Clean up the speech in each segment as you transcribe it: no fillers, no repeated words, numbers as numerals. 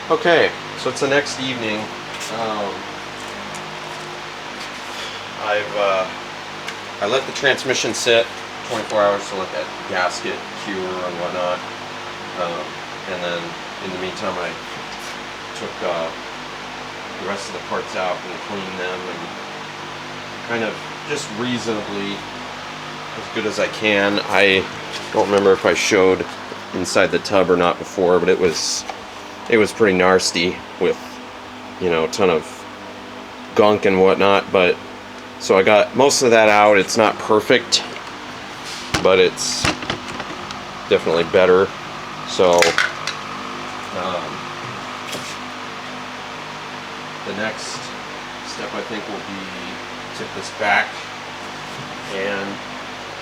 Okay, so it's the next evening. I let the transmission sit 24 hours to let that gasket cure and whatnot. And then in the meantime I took the rest of the parts out and cleaned them and kind of just reasonably as good as I can. I don't remember if I showed inside the tub or not before, but it was pretty nasty with, you know, a ton of gunk and whatnot. But so I got most of that out. It's not perfect, but it's definitely better. So the next step I think will be tip this back and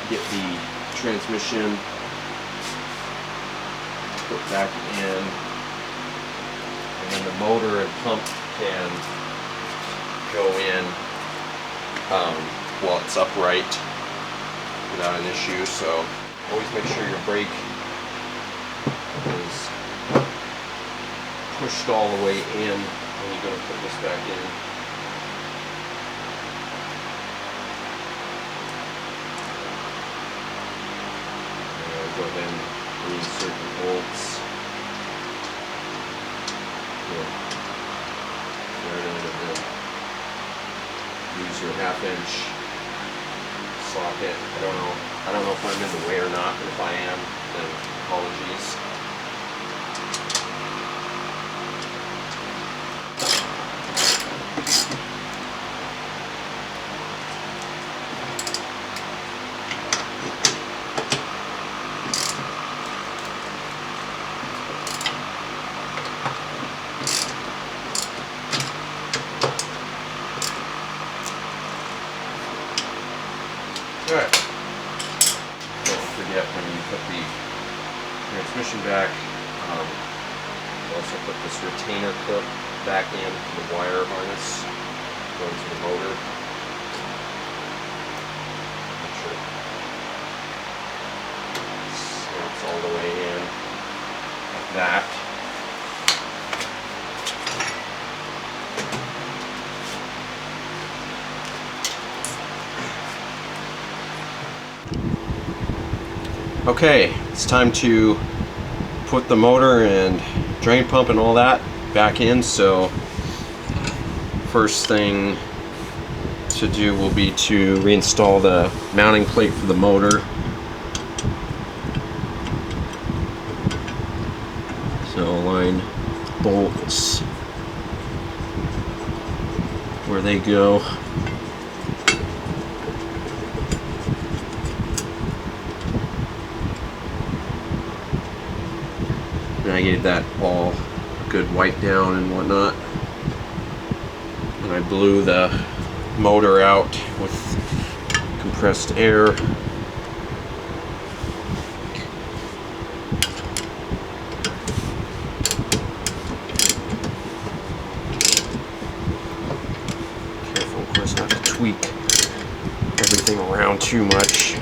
get the transmission put back in, and then the motor and pump can go in while it's upright without an issue. So always make sure your brake is pushed all the way in when you're going to put this back in. Go ahead and reinsert the bolts. Yeah. There it is. And then use your 1/2-inch socket. I don't know if I'm in the way or not, but if I am, then apologies. Alright, don't forget when you put the transmission back, also put this retainer clip back in the wire harness going to the motor. Make sure it snaps all the way in like that. Okay, it's time to put the motor and drain pump and all that back in. So first thing to do will be to reinstall the mounting plate for the motor. So align bolts where they go. And I gave that all a good wipe down and whatnot. And I blew the motor out with compressed air. Careful, of course, not to tweak everything around too much.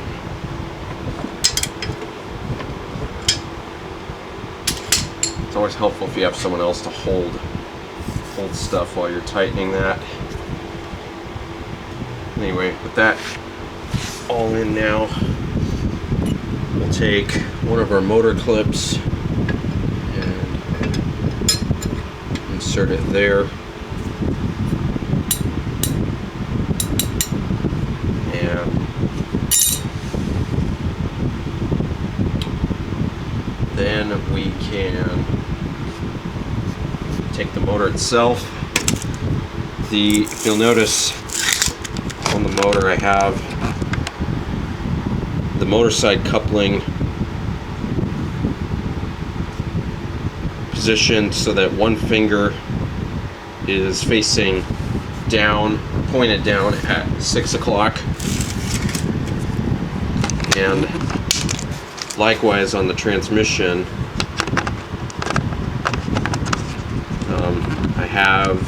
It's always helpful if you have someone else to hold stuff while you're tightening that. Anyway, with that all in now, we'll take one of our motor clips and insert it there. And then we can take the motor itself. If you'll notice on the motor, I have the motor side coupling positioned so that one finger is facing down, pointed down at 6 o'clock, and likewise on the transmission, I have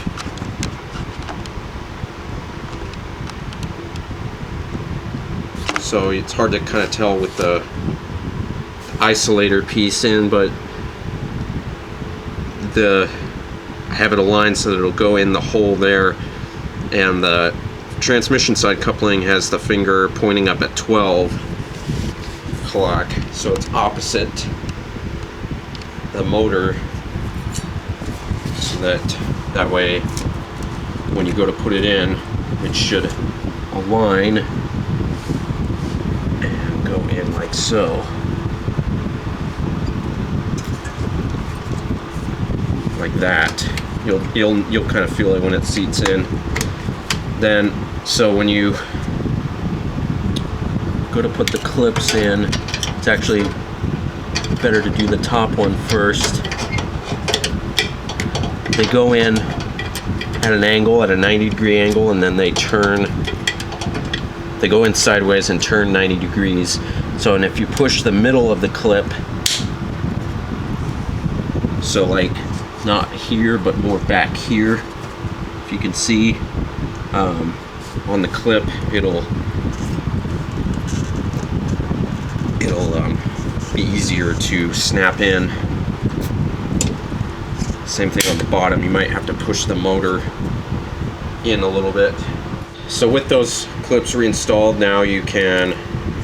so it's hard to kind of tell with the isolator piece in, but the have it aligned so that it'll go in the hole there, and the transmission side coupling has the finger pointing up at 12 o'clock, so it's opposite the motor, so that way when you go to put it in, it should align and go in like so. Like that. You'll kind of feel it when it seats in. Then, so when you go to put the clips in, it's actually better to do the top one first. They go in at an angle, at a 90-degree angle, and then they go in sideways and turn 90 degrees. So, and if you push the middle of the clip, so like not here but more back here, if you can see on the clip, it'll be easier to snap in. Same thing on the bottom, you might have to push the motor in a little bit. So with those clips reinstalled, now you can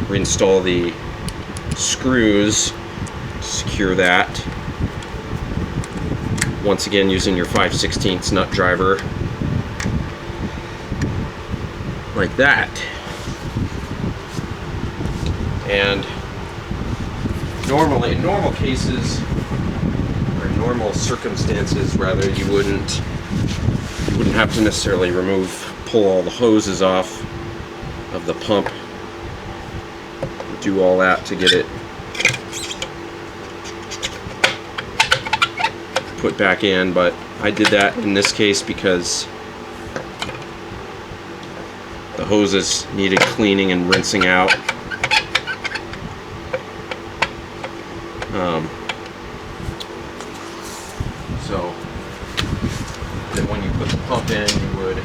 reinstall the screws, secure that. Once again, using your 5/16 nut driver, like that. And normally, in normal cases, or in normal circumstances rather, you wouldn't have to necessarily pull all the hoses off of the pump, do all that to get it put back in, but I did that in this case because the hoses needed cleaning and rinsing out. So that when you put the pump in, you would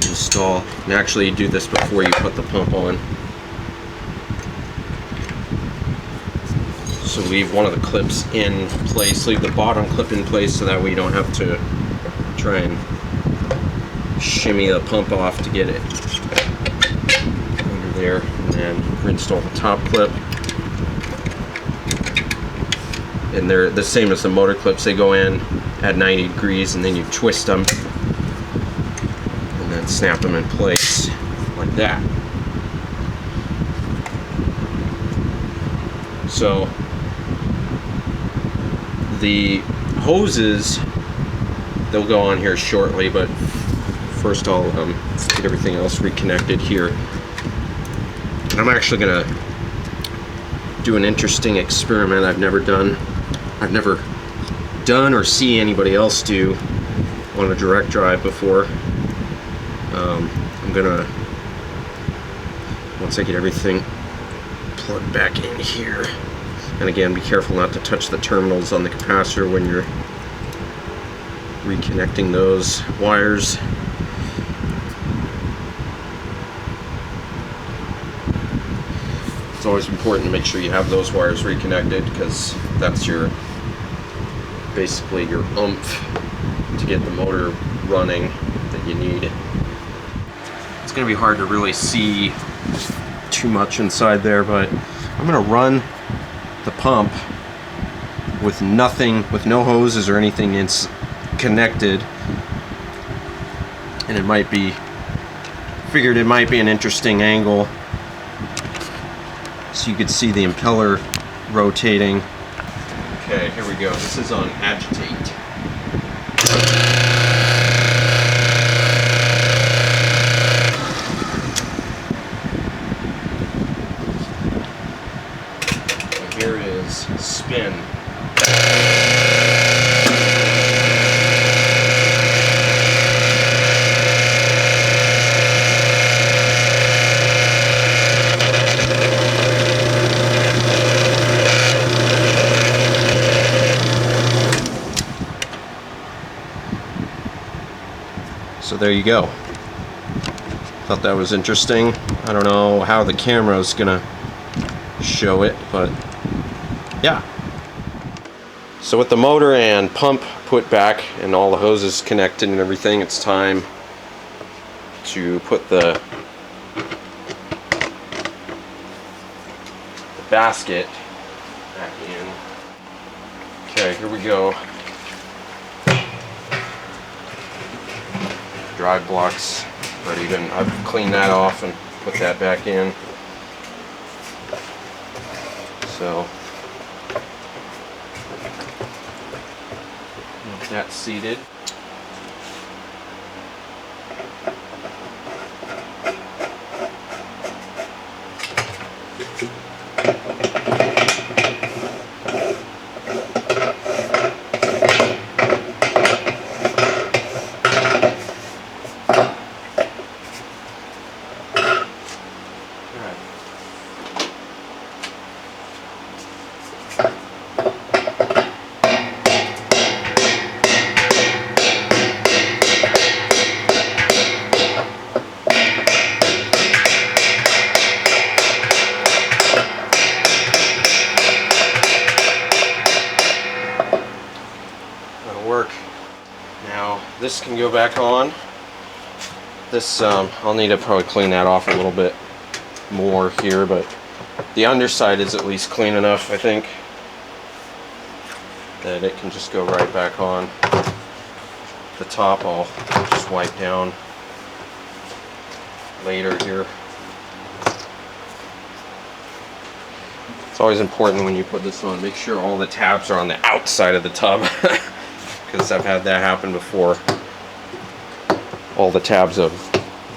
install, and actually you do this before you put the pump on. So leave one of the clips in place, leave the bottom clip in place so that way you don't have to try and shimmy the pump off to get it under there, and then reinstall the top clip. And they're the same as the motor clips, they go in at 90 degrees and then you twist them and then snap them in place like that. So the hoses, they'll go on here shortly, but first I'll get everything else reconnected here. I'm actually gonna do an interesting experiment I've never done or see anybody else do on a direct drive before. I'm gonna, once I get everything plugged back in here, and again, be careful not to touch the terminals on the capacitor when you're reconnecting those wires. It's always important to make sure you have those wires reconnected, because that's basically your oomph to get the motor running that you need. It's going to be hard to really see too much inside there, but I'm going to run the pump with nothing, with no hoses or anything connected, and it might be an interesting angle so you could see the impeller rotating. Okay, here we go. This is on agitate. Here is spin. So there you go. Thought that was interesting. I don't know how the camera's gonna show it, but yeah. So with the motor and pump put back and all the hoses connected and everything, it's time to put the basket back in. Okay, here we go. Drive blocks, but even I've cleaned that off and put that back in. So that's seated. This can go back on. This I'll need to probably clean that off a little bit more here, but the underside is at least clean enough, I think, that it can just go right back on. The top I'll just wipe down later here. It's always important when you put this on, make sure all the tabs are on the outside of the tub, because I've had that happen before. All the tabs of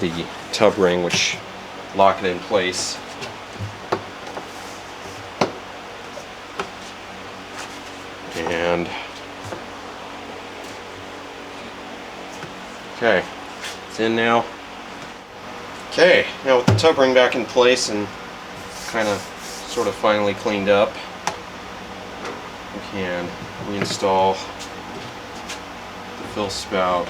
the tub ring, which lock it in place. And okay, it's in now. Okay, now with the tub ring back in place and kind of sort of finally cleaned up, we can reinstall the fill spout.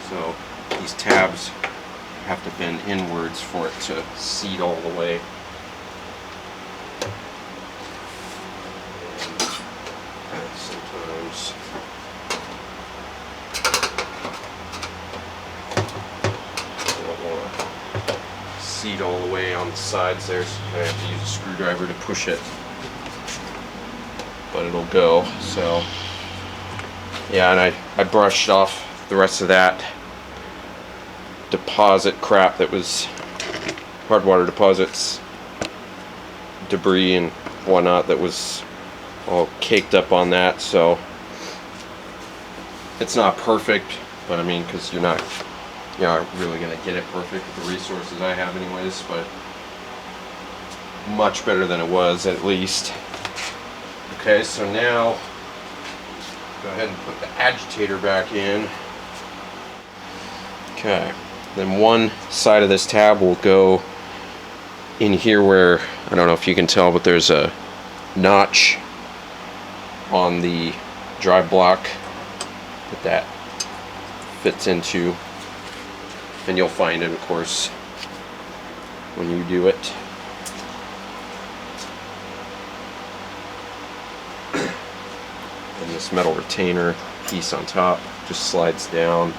So these tabs have to bend inwards for it to seat all the way. And sometimes you don't want to seat all the way on the sides there, so I have to use a screwdriver to push it. But it'll go. So yeah, and I brushed off the rest of that deposit crap that was hard water deposits, debris and whatnot that was all caked up on that. So it's not perfect, but I mean, because you're not really gonna get it perfect with the resources I have anyways, but much better than it was at least. Okay, so now go ahead and put the agitator back in. Okay, then one side of this tab will go in here where, I don't know if you can tell, but there's a notch on the drive block that fits into, and you'll find it, of course, when you do it. And this metal retainer piece on top just slides down.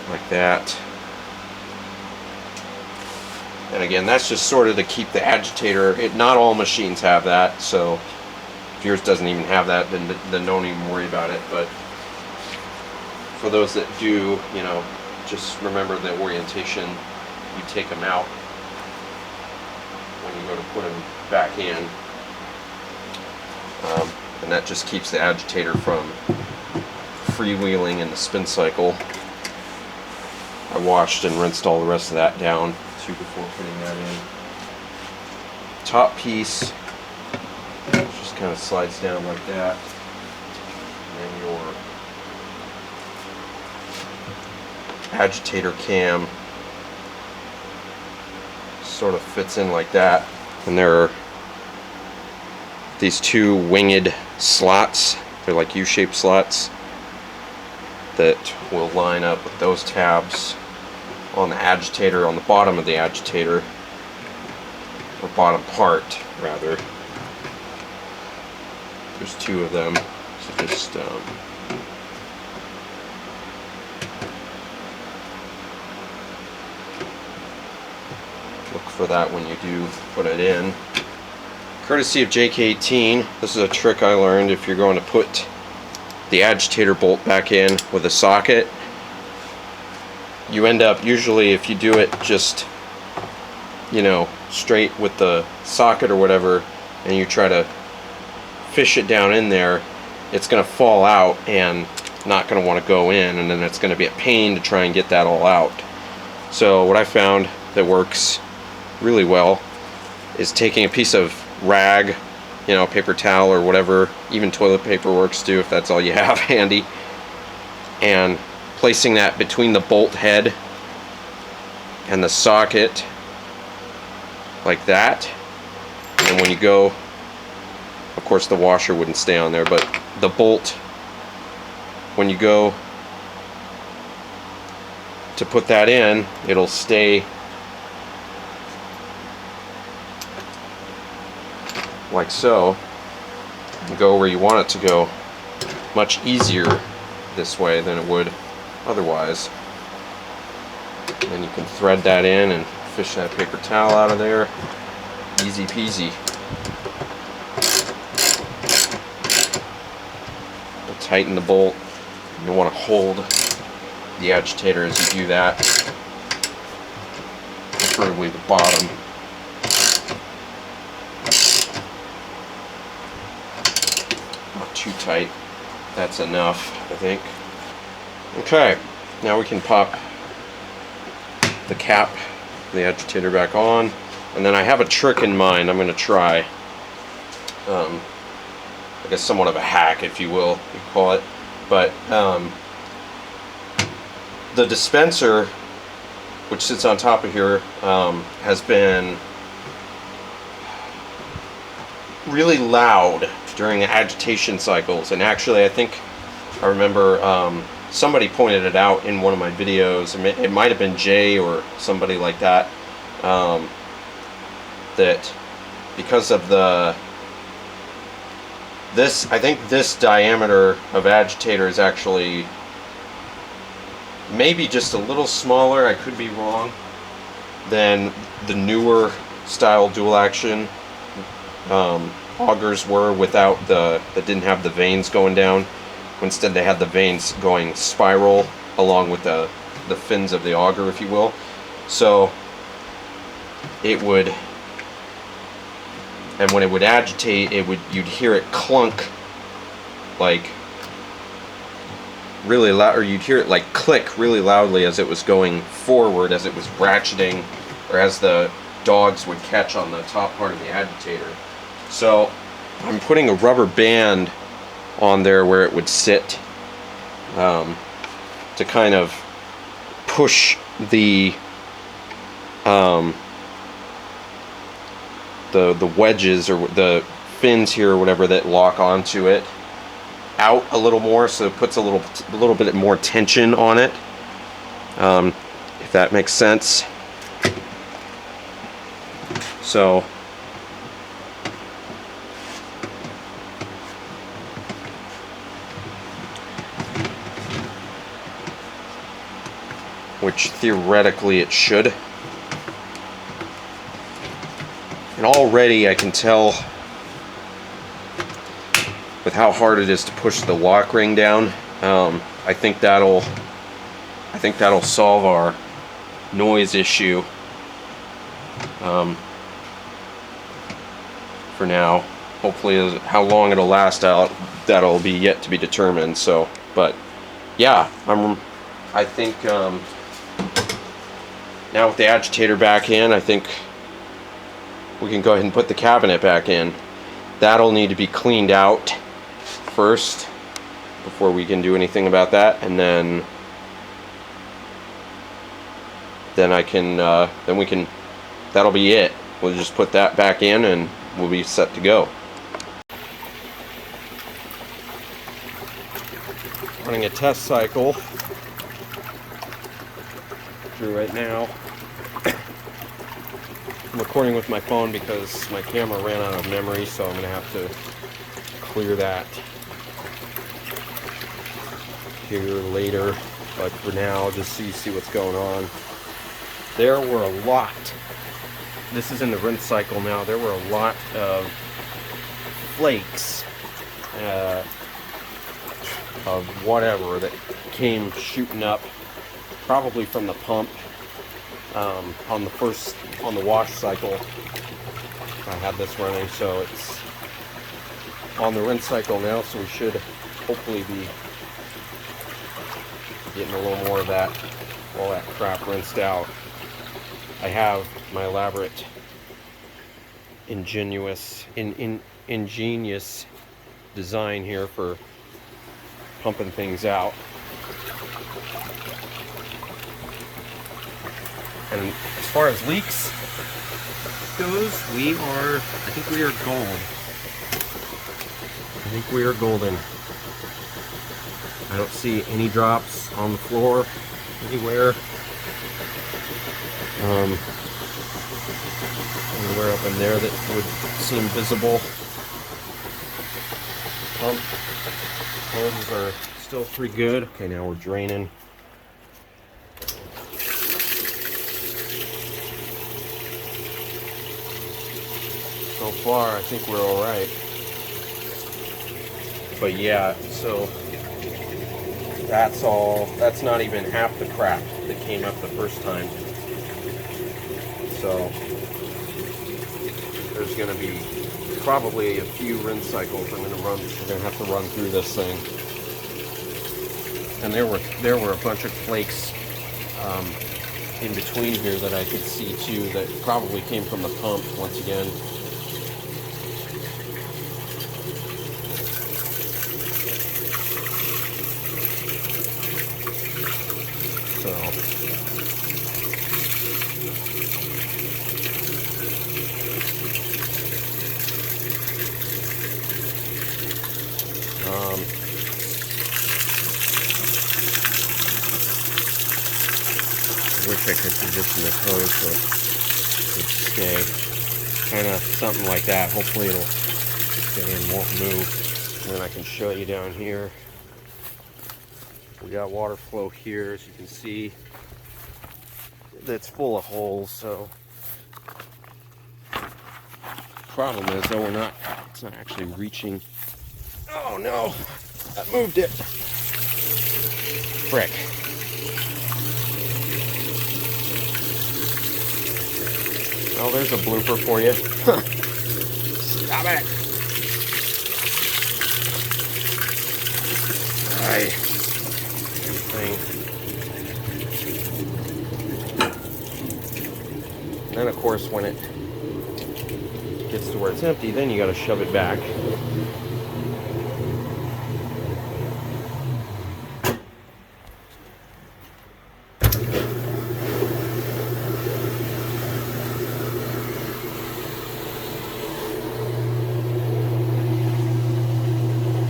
Like that. And again, that's just sort of to keep the agitator. Not all machines have that, so if yours doesn't even have that, then don't even worry about it. But for those that do, you know, just remember the orientation. You take them out when you go to put them back in, and that just keeps the agitator from freewheeling in the spin cycle. I washed and rinsed all the rest of that down too before putting that in. Top piece just kind of slides down like that, and your agitator cam sort of fits in like that. And there are these two winged slots. They're like U-shaped slots that will line up with those tabs on the agitator, on the bottom of the agitator, or bottom part rather. There's two of them, so just look for that when you do put it in. Courtesy of JK18, this is a trick I learned. If you're going to put the agitator bolt back in with a socket, you end up, usually if you do it just, you know, straight with the socket or whatever, and you try to fish it down in there, it's going to fall out and not going to want to go in, and then it's going to be a pain to try and get that all out. So what I found that works really well is taking a piece of rag, you know, paper towel or whatever, even toilet paper works too if that's all you have handy, and placing that between the bolt head and the socket like that. And then when you go, of course the washer wouldn't stay on there, but the bolt, when you go to put that in, it'll stay like so and go where you want it to go much easier this way than it would otherwise. And then you can thread that in and fish that paper towel out of there. Easy peasy. We'll tighten the bolt. You want to hold the agitator as you do that, preferably the bottom. Not too tight. That's enough, I think. Okay, now we can pop the cap, the agitator back on, and then I have a trick in mind I'm going to try. I guess somewhat of a hack, if you will, you call it. But the dispenser, which sits on top of here, has been really loud during the agitation cycles. And actually, I think I remember somebody pointed it out in one of my videos. It might have been Jay or somebody like that. That because of I think this diameter of agitator is actually maybe just a little smaller, I could be wrong, than the newer style dual action augers were without that didn't have the vanes going down. Instead they had the vanes going spiral along with the fins of the auger, if you will. So it would, and when it would agitate, you'd hear it clunk like really loud, or you'd hear it like click really loudly as it was going forward, as it was ratcheting, or as the dogs would catch on the top part of the agitator. So I'm putting a rubber band on there where it would sit to kind of push the wedges or the fins here or whatever that lock onto it out a little more, so it puts a little bit more tension on it, if that makes sense. So which theoretically it should. And already I can tell with how hard it is to push the lock ring down. I think that'll solve our noise issue for now. Hopefully, how long it'll last out, that'll be yet to be determined. So, but yeah, I think now with the agitator back in, I think we can go ahead and put the cabinet back in. That'll need to be cleaned out first before we can do anything about that, and then we can, that'll be it. We'll just put that back in and we'll be set to go. running a test cycle through it now. I'm recording with my phone because my camera ran out of memory, so I'm going to have to clear that here later. But for now, just so you see what's going on. There were a lot, this is in the rinse cycle now, there were a lot of flakes of whatever that came shooting up, probably from the pump. On the wash cycle, I had this running, so it's on the rinse cycle now, so we should hopefully be getting a little more of that, all that crap rinsed out. I have my elaborate, ingenious design here for pumping things out. And as far as leaks goes, I think we are gold. I think we are golden. I don't see any drops on the floor anywhere. Anywhere up in there that would seem visible. Hoses are still pretty good. Okay, now we're draining. So far, I think we're all right. But yeah, so that's not even half the crap that came up the first time. So there's going to be probably a few rinse cycles we're going to have to run through this thing. And there were a bunch of flakes in between here that I could see too that probably came from the pump once again. I wish I could position this hose so it would stay. Kind of something like that. Hopefully it'll stay and won't move. And then I can show you down here. We got water flow here, as you can see. That's full of holes, so problem is though it's not actually reaching. Oh no, I moved it. Frick. Oh, there's a blooper for you. Stop it. Alright. Thing. And then of course when it gets to where it's empty, then you gotta shove it back.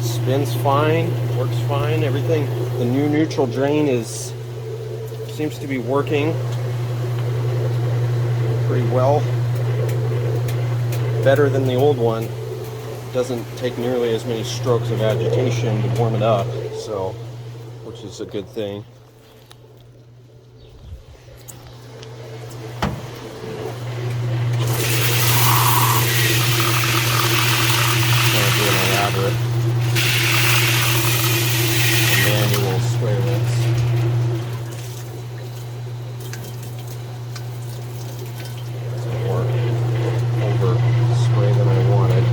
Spins fine, works fine, everything. The new neutral drain seems to be working pretty well. Better than the old one. Doesn't take nearly as many strokes of agitation to warm it up, so which is a good thing. Kind of do an elaborate manual spray rinse. More over spray than I wanted.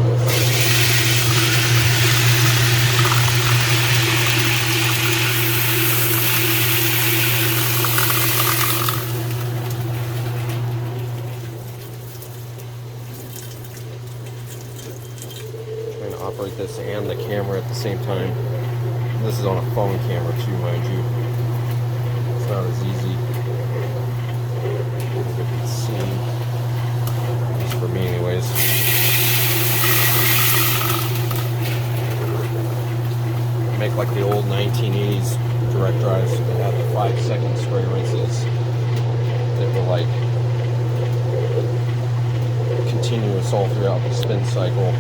Trying to operate this and the camera at the same time. This is on a phone camera too, mind you. It's not as easy as it can seem, at least for me anyways. make like the old 1980s direct drives that had the 5-second spray rinses that were like continuous all throughout the spin cycle.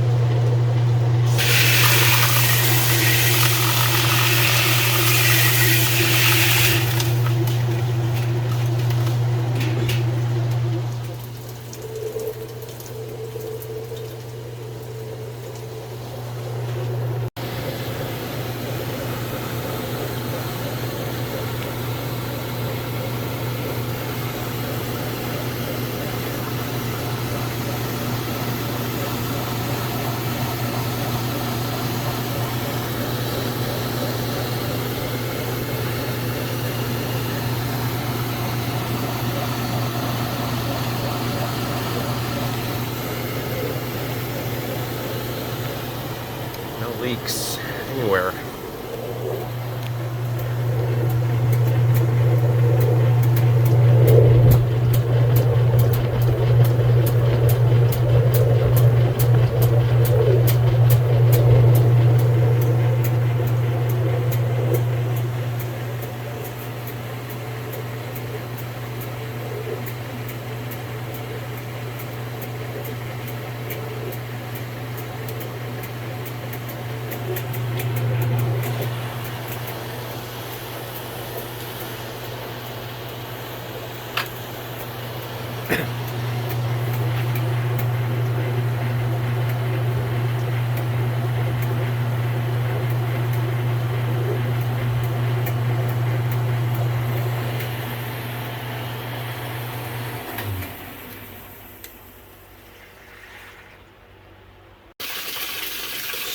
Leaks anywhere.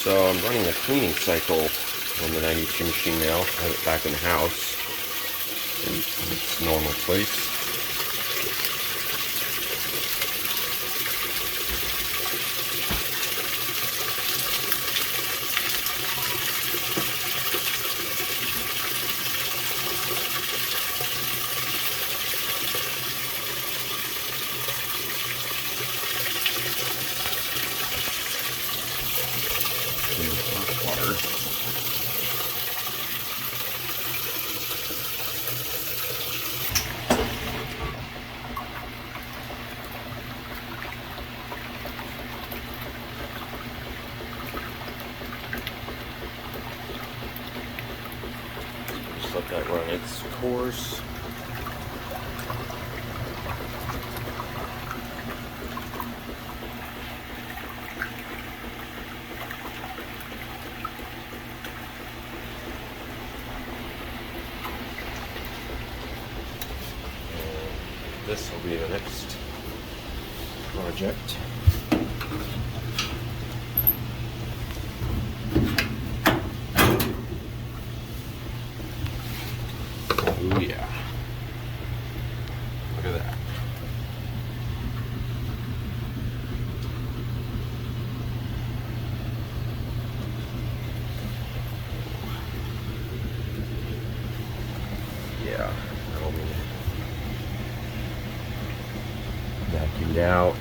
So I'm running a cleaning cycle on the 92 machine now. I have it back in the house in its normal place. Water. Just let that run its course. This will be the next project. Oh yeah. Look at that. Yeah, that'll be vacuumed out.